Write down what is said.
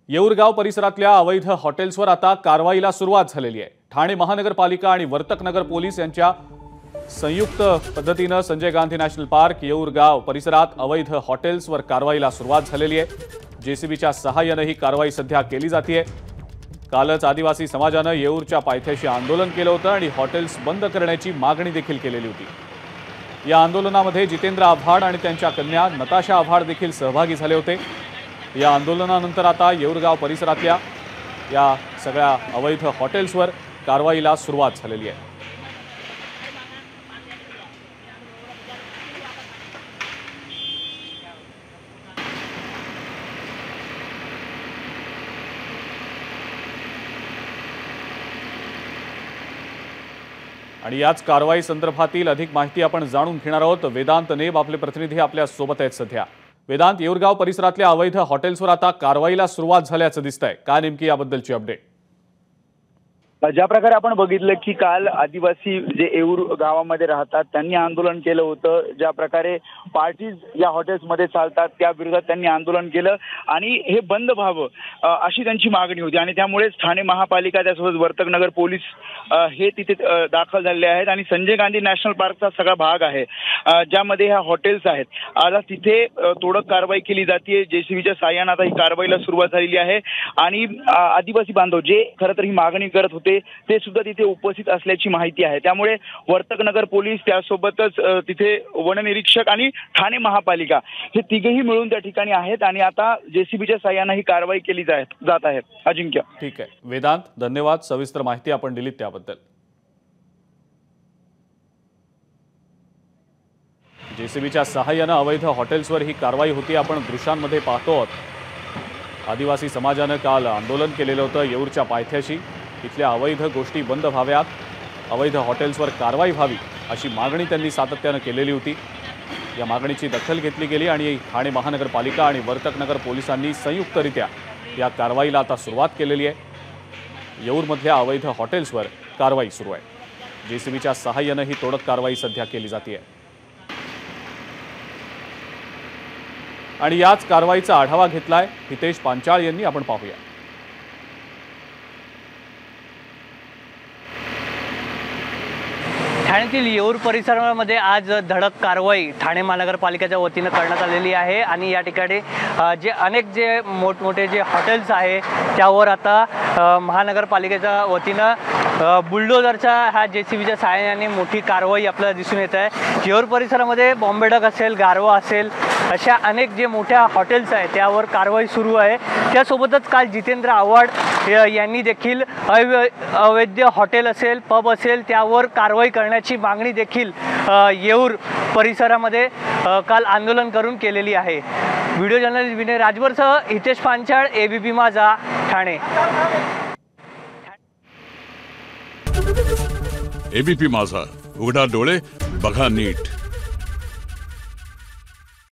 येऊरगाव परिसरातल्या अवैध हॉटेल्सवर आता कारवाईला सुरुवात झालेली आहे। ठाणे महानगरपालिका आणि वर्तकनगर पोलीस यांच्या संयुक्त पद्धतीने संजय गांधी नॅशनल पार्क येऊरगाव परिसरात अवैध हॉटेल्सवर कारवाईला सुरुवात झालेली आहे। जेसीबीच्या सहाय्याने ही कारवाई सध्या केली जाते। कालच आदिवासी समाजाने येऊरच्या पायथ्याशी आंदोलन केलं होतं आणि हॉटेल्स बंद करण्याची मागणी देखील केलेली होती। या आंदोलनामध्ये जितेंद्र आव्हाड आणि त्यांच्या कन्या नताशा आव्हाड देखील सहभागी झाले होते। या आंदोलनानंतर आता येऊरगाव परिसरातल्या या सगळ्या अवैध हॉटेल्सवर कारवाईला सुरुवात झालेली आहे। आणि याच कारवाई संदर्भातील अधिक माहिती आपण जाणून घेणार आहोत। वेदांत नेब आपले प्रतिनिधी आपल्या सोबत आहेत सध्या। वेदांत, येऊरगाव परिसरातल्या अवैध हॉटेल्सवर आता कारवाईला सुरुवात झाल्याचं दिसतंय, काय नेमकी याबद्दलची अपडेट? ज्या प्रकारे आपण बघितलं की काल आदिवासी जे येऊर गावामध्ये राहतात त्यांनी आंदोलन केलं होतं। ज्या प्रकारे पार्टीज या हॉटेल्समध्ये चालतात त्या विरोधात त्यांनी आंदोलन केलं आणि हे बंद व्हावं अशी त्यांची मागणी होती आणि त्यामुळेच ठाणे महापालिका त्यासोबत वर्तकनगर पोलीस हे तिथे दाखल झालेले आहेत आणि संजय गांधी नॅशनल पार्कचा सगळा भाग आहे ज्यामध्ये ह्या हॉटेल्स आहेत। आता तिथे तोडक कारवाई केली जाते। जेसीबीच्या साह्याने आता ही कारवाईला सुरुवात झालेली आहे आणि आदिवासी बांधव जे खरं तर ही मागणी करत होते ते सुद्धा तिथे उपस्थित असल्याची माहिती आहे। त्यामुळे वर्तकनगर पोलीस त्यासोबतच तिथे वननिरीक्षक आणि ठाणे महापालिका हे तिघेही मिळून त्या ठिकाणी आहेत आणि आता जेसीबीच्या साह्याने ही कारवाई केली जात आहे। अजिंक्य, ठीक आहे वेदांत, धन्यवाद, सविस्तर माहिती आपण दिलीत त्याबद्दल। जेसीबीच्या सहाय्याने अवैध हॉटेल्सवर ही कारवाई होती, आपण दृश्यांमध्ये पाहतो आहोत। आदिवासी समाजाने काल आंदोलन केलेलं होतं येऊरच्या पायथ्याशी। इथल्या अवैध गोष्टी बंद व्हाव्यात, अवैध हॉटेल्सवर कारवाई व्हावी अशी मागणी त्यांनी सातत्याने केलेली होती। या मागणीची दखल घेतली गेली आणि ठाणे महानगरपालिका आणि वर्तकनगर पोलिसांनी संयुक्तरित्या या कारवाईला आता सुरुवात केलेली आहे। येऊरमधल्या अवैध हॉटेल्सवर कारवाई सुरू आहे। जेसीबीच्या सहाय्याने ही तोडक कारवाई सध्या केली जाते आणि याच कारवाईचा आढावा घेतलाय हितेश पांचाळ यांनी, आपण पाहूया। ठाण्यातील येऊर परिसरामध्ये आज धडक कारवाई ठाणे महानगरपालिकेच्या वतीने करण्यात आलेली आहे आणि या ठिकाणी जे अनेक मोठमोठे हॉटेल्स आहे त्यावर आता महानगरपालिकेच्या वतीने बुलडोझरच्या ह्या जेसीबीच्या सहाय्याने मोठी कारवाई आपल्याला दिसून येत आहे। येऊर परिसरामध्ये बॉम्बे डक असेल, गारवा असेल, अशा अनेक मोठ्या हॉटेल्स आहेत त्यावर कारवाई सुरू आहे। त्यासोबतच काल जितेंद्र आव्हाड यांनी देखील अवैध हॉटेल असेल, पब असेल त्यावर कारवाई करण्याची मागणी देखील येऊर परिसरामध्ये काल आंदोलन करून केलेली आहे। व्हिडिओ जर्नलिस्ट विनय राजवरसह हितेश पांचाळ, एबीपी माझा, ठाणे। एबीपी माझा, उघडा डोळे बघा नीट।